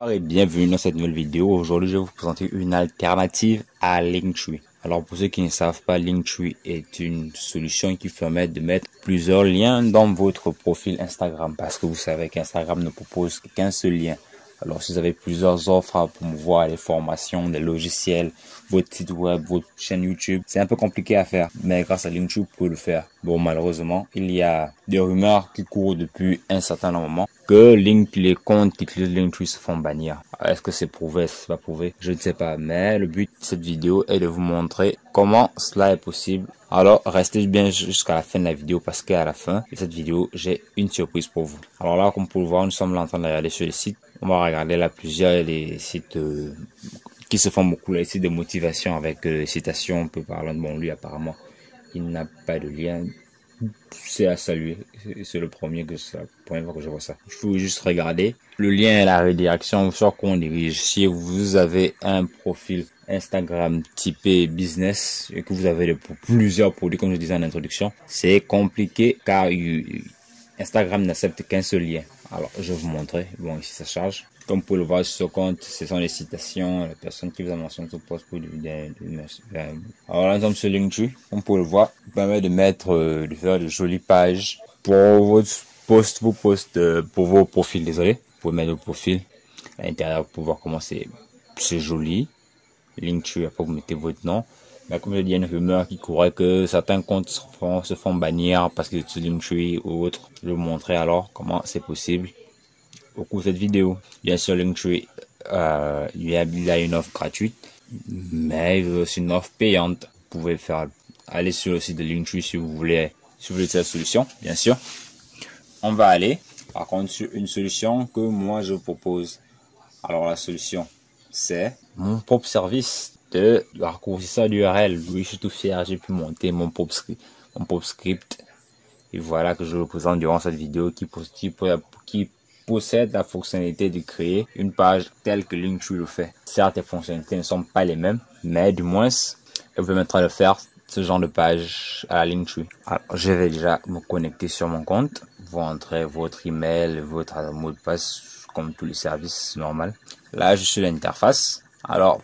Et bienvenue dans cette nouvelle vidéo. Aujourd'hui, je vais vous présenter une alternative à Linktree. Alors, pour ceux qui ne savent pas, Linktree est une solution qui permet de mettre plusieurs liens dans votre profil Instagram. Parce que vous savez qu'Instagram ne propose qu'un seul lien. Alors, si vous avez plusieurs offres à promouvoir, des formations, des logiciels, votre site web, votre chaîne YouTube, c'est un peu compliqué à faire. Mais grâce à Linktree, vous pouvez le faire. Bon, malheureusement, il y a des rumeurs qui courent depuis un certain moment que les comptes qui utilisent Linktree se font bannir. Est-ce que c'est prouvé, est-ce que c'est pas prouvé? Je ne sais pas. Mais le but de cette vidéo est de vous montrer comment cela est possible. Alors, restez bien jusqu'à la fin de la vidéo parce qu'à la fin de cette vidéo, j'ai une surprise pour vous. Alors là, comme vous pouvez le voir, nous sommes là en train de regarder sur le site. On va regarder là plusieurs des sites qui se font beaucoup, les sites de motivation avec citations, on peut parler de bon, lui apparemment, il n'a pas de lien. C'est à saluer, c'est la première fois que je vois ça. Il faut juste regarder le lien et la redirection sur quoi on dirige. Si vous avez un profil Instagram typé business et que vous avez plusieurs produits, comme je disais en introduction, c'est compliqué car Instagram n'accepte qu'un seul lien. Alors, je vais vous montrer. Bon, ici, ça charge. Comme vous pouvez le voir sur ce compte, ce sont les citations, les personnes qui vous ont mentionné ce poste pour alors là, nous sommes sur Linktree. Comme vous pouvez le voir, il permet de mettre, de faire de jolies pages pour vos posts, pour vos profils, désolé. Vous pouvez mettre vos profils à l'intérieur pour voir comment c'est joli. Linktree, après vous mettez votre nom. Mais comme je dis, il y a une rumeur qui courait que certains comptes se font bannir parce qu'ils utilisent Linktree ou autre. Je vais vous montrer alors comment c'est possible au cours de cette vidéo. Bien sûr, Linktree, il y a une offre gratuite, mais il y a aussi une offre payante. Vous pouvez aller sur le site de Linktree si vous voulez cette solution, bien sûr. On va aller, par contre, sur une solution que moi je vous propose. Alors la solution, c'est mon propre service de raccourcisseur d'URL. Oui, je suis tout fier, j'ai pu monter mon propre script. Et voilà que je vous présente durant cette vidéo qui possède la fonctionnalité de créer une page telle que Linktree le fait. Certes, les fonctionnalités ne sont pas les mêmes, mais du moins, elle vous permettra de faire ce genre de page à la Linktree. Alors, je vais déjà me connecter sur mon compte. Vous entrez votre email, votre mot de passe, comme tous les services normaux. Là, je suis l'interface. Alors,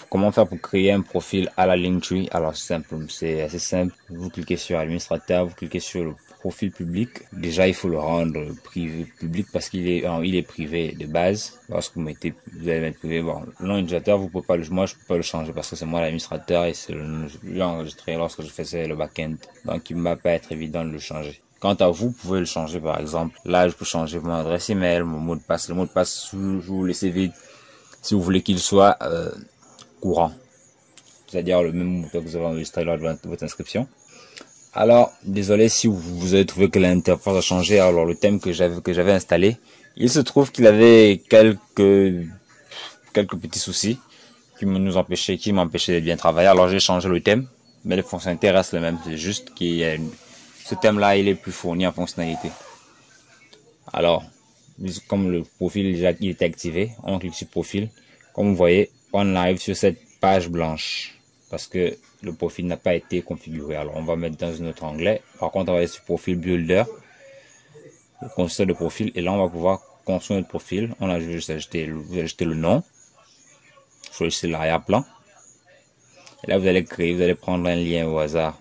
comment faire pour créer un profil à la Linktree? Alors, c'est assez simple. Vous cliquez sur administrateur, vous cliquez sur le profil public. Déjà, il faut le rendre privé public parce qu'il est privé de base. Lorsque vous allez mettre privé, bon, le nom utilisateur, moi, je peux pas le changer parce que c'est moi l'administrateur et c'est le enregistré lorsque je faisais le back-end. Donc, il ne va pas être évident de le changer. Quant à vous, vous pouvez le changer par exemple. Là, je peux changer mon adresse email, mon mot de passe. Le mot de passe, vous le laissez vide si vous voulez qu'il soit courant. C'est-à-dire le même mot que vous avez enregistré lors de votre inscription. Alors, désolé si vous avez trouvé que l'interface a changé. Alors, le thème que j'avais installé, il se trouve qu'il avait quelques petits soucis qui m'empêchaient de bien travailler. Alors, j'ai changé le thème, mais les fonctionnalités restent les mêmes. C'est juste qu'il y a ce thème-là, il est plus fourni en fonctionnalité. Alors, comme le profil il est activé, on clique sur profil. Comme vous voyez, on arrive sur cette page blanche parce que le profil n'a pas été configuré. Alors, on va mettre dans un autre onglet. Par contre, on va aller sur profil builder, le constructeur de profil, et là, on va pouvoir construire notre profil. On a juste ajouté le nom. Choisissez l'arrière-plan. Et là, vous allez prendre un lien au hasard.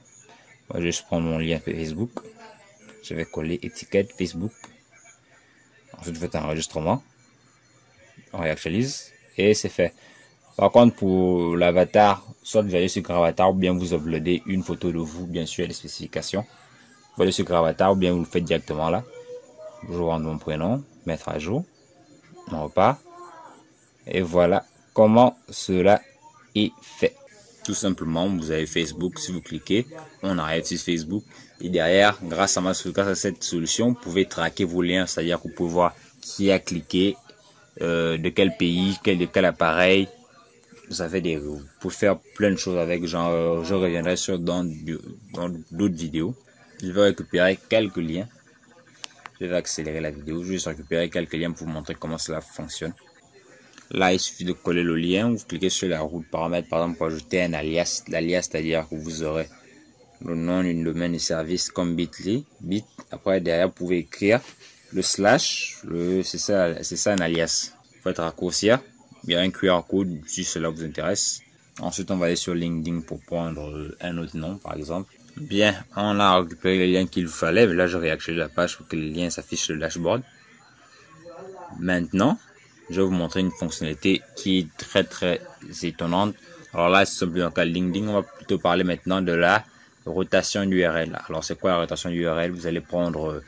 Moi, je vais juste prendre mon lien Facebook. Je vais coller étiquette Facebook. Ensuite, je fais un enregistrement. On réactualise et c'est fait. Par contre, pour l'avatar, soit vous allez sur Gravatar ou bien vous uploadez une photo de vous, bien sûr, les spécifications. Vous allez sur Gravatar ou bien vous le faites directement là. Je rentre mon prénom, mettre à jour, on repart. Et voilà comment cela est fait. Tout simplement, vous avez Facebook, si vous cliquez, on arrive sur Facebook. Et derrière, grâce à cette solution, vous pouvez traquer vos liens, c'est-à-dire que vous pouvez voir qui a cliqué, de quel pays, de quel appareil. Vous pouvez faire plein de choses avec, genre, je reviendrai dans d'autres vidéos. Je vais récupérer quelques liens. Je vais accélérer la vidéo. Je vais juste récupérer quelques liens pour vous montrer comment cela fonctionne. Là, il suffit de coller le lien. Vous cliquez sur la roue de paramètres, par exemple, pour ajouter un alias. L'alias, c'est-à-dire que vous aurez le nom du domaine de service comme bit.ly. Après, derrière, vous pouvez écrire le slash. C'est ça un alias. faites raccourcir. Il y a un QR code si cela vous intéresse. Ensuite, on va aller sur LinkedIn pour prendre un autre nom, par exemple. Bien, on a récupéré les liens qu'il fallait. Mais là, je réactualise la page pour que les liens s'affichent sur le dashboard. Maintenant, je vais vous montrer une fonctionnalité qui est très étonnante. Alors là, c'est simplement dans le cas LinkedIn. On va plutôt parler maintenant de la rotation d'URL. Alors, c'est quoi la rotation d'URL? Vous allez prendre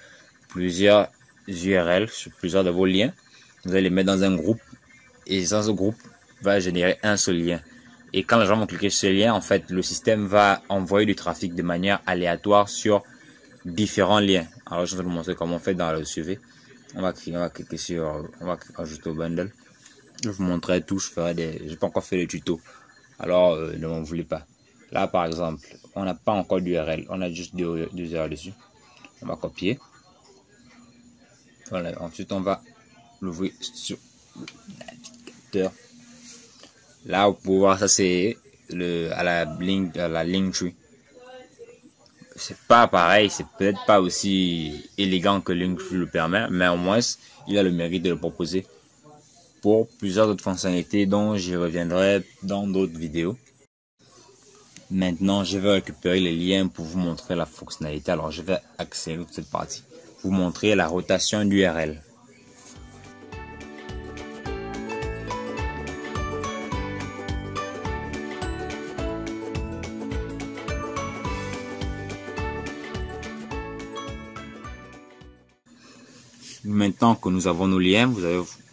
plusieurs URL sur plusieurs de vos liens. Vous allez les mettre dans un groupe. Et dans ce groupe, va générer un seul lien. Et quand les gens vont cliquer sur ce lien, en fait, le système va envoyer du trafic de manière aléatoire sur différents liens. Alors, je vais vous montrer comment on fait dans le suivi. On va cliquer sur, on va ajouter au bundle. Je vais vous montrer tout. J'ai pas encore fait le tuto. Alors, ne m'en voulez pas. Là, par exemple, on n'a pas encore d'URL. On a juste deux URL dessus. On va copier. Voilà. Ensuite, on va l'ouvrir sur le navigateur. Là, vous pouvez voir ça, c'est à la Linktree. C'est pas pareil, c'est peut-être pas aussi élégant que Linktree le permet, mais au moins, il a le mérite de le proposer pour plusieurs autres fonctionnalités dont j'y reviendrai dans d'autres vidéos. Maintenant, je vais récupérer les liens pour vous montrer la fonctionnalité. Alors, je vais accélérer toute cette partie. Vous montrer la rotation d'URL. Maintenant que nous avons nos liens,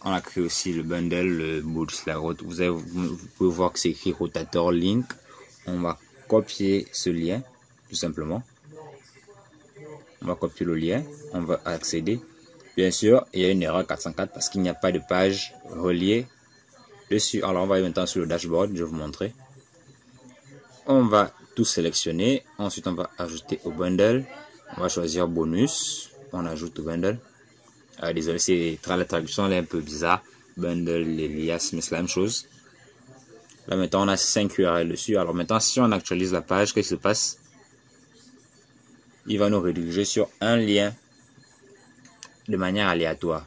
on a créé aussi le bundle, le boost, la route. Vous pouvez voir que c'est écrit rotator link. On va copier ce lien, tout simplement. On va copier le lien, on va accéder. Bien sûr, il y a une erreur 404 parce qu'il n'y a pas de page reliée dessus. Alors, on va aller maintenant sur le dashboard, je vais vous montrer. On va tout sélectionner. Ensuite, on va ajouter au bundle. On va choisir bonus. On ajoute au bundle. Désolé, la traduction elle est un peu bizarre. Bundle, lias, mais c'est la même chose. Là maintenant on a 5 URL dessus. Alors maintenant si on actualise la page, qu'est-ce qui se passe? Il va nous rediriger sur un lien de manière aléatoire.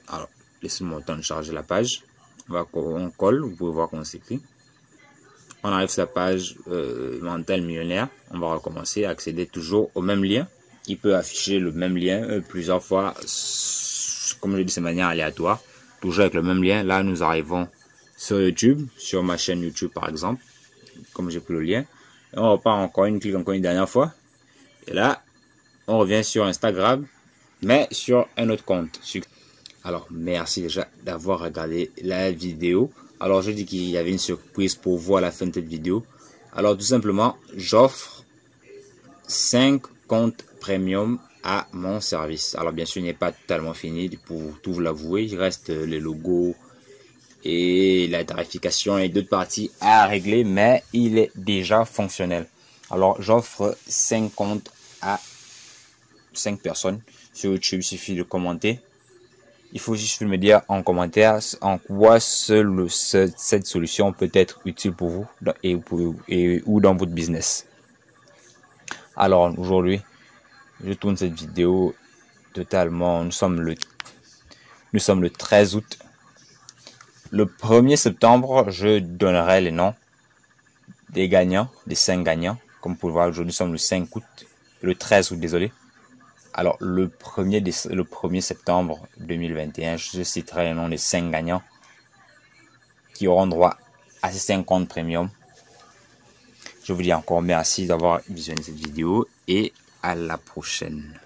Alors laissez-moi le temps de charger la page. On colle, vous pouvez voir comment s'écrit. On arrive sur la page mental millionnaire. On va recommencer à accéder toujours au même lien. Il peut afficher le même lien plusieurs fois, comme je l'ai dit, de manière aléatoire, toujours avec le même lien. Là, nous arrivons sur YouTube, sur ma chaîne YouTube par exemple, comme j'ai pris le lien. Et on repart encore clique encore une dernière fois. Et là, on revient sur Instagram, mais sur un autre compte. Alors, merci déjà d'avoir regardé la vidéo. Alors, je dis qu'il y avait une surprise pour vous à la fin de cette vidéo. Alors, tout simplement, j'offre 5 comptes premium à mon service. Alors bien sûr, il n'est pas totalement fini pour tout vous l'avouer. Il reste les logos et la tarification et d'autres parties à régler, mais il est déjà fonctionnel. Alors j'offre 5 comptes à 5 personnes sur YouTube. Il suffit de commenter. Il faut juste me dire en commentaire en quoi cette solution peut être utile pour vous ou dans votre business. Alors aujourd'hui, je tourne cette vidéo totalement. Nous sommes le 13 août. Le 1er septembre, je donnerai les noms des gagnants, des 5 gagnants. Comme vous pouvez voir, aujourd'hui, nous sommes le 5 août. Le 13 août, désolé. Alors, le 1er septembre 2021, je citerai les noms des 5 gagnants qui auront droit à ces 5 comptes premium. Je vous dis encore merci d'avoir visionné cette vidéo et à la prochaine.